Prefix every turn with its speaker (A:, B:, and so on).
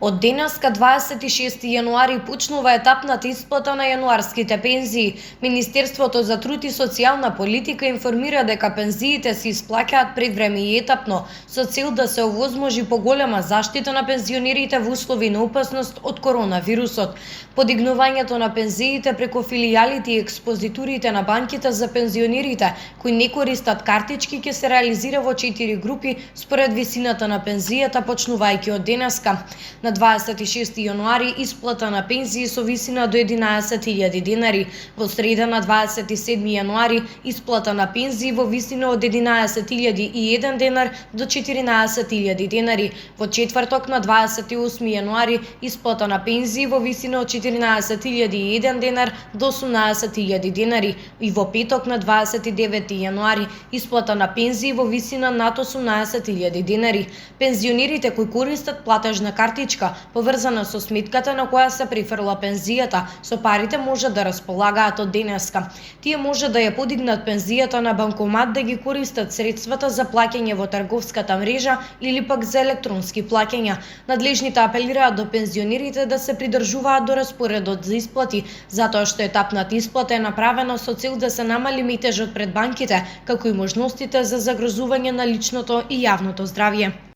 A: Од денеска 26 јануари почнува етапната исплата на јануарските пензии. Министерството за труд и социјална политика информира дека пензиите се исплаќаат предвреме и етапно, со цел да се овозможи поголема заштита на пензионерите во услови на опасност од коронавирусот. Подигнувањето на пензиите преку филијалите и експозитурите на банките за пензионерите кои не користат картички ќе се реализира во 4 групи според висината на пензијата, почнувајќи од денеска. На 26 јануари исплата на пензии со висина до 11.000 денари, во среда на 27 јануари исплата на пензии во висина од 11.001 денар до 14.000 денари, во четврток на 28 јануари исплата на пензии во висина од 14.001 денар до 18.000 денари и во петок на 29 јануари исплата на пензии во висина над 18.000 денари. Пензионерите кои користат платежна картичка поврзана со сметката на која се префрла пензијата, со парите може да располагаат од денеска. Тие може да ја подигнат пензијата на банкомат, да ги користат средствата за плаќање во трговската мрежа или пак за електронски плаќања. Надлежните апелираат до пензионерите да се придржуваат до распоредот за исплати, затоа што етапната исплата е направена со цел да се намали метежот пред банките, како и можностите за загрозување на личното и јавното здравје.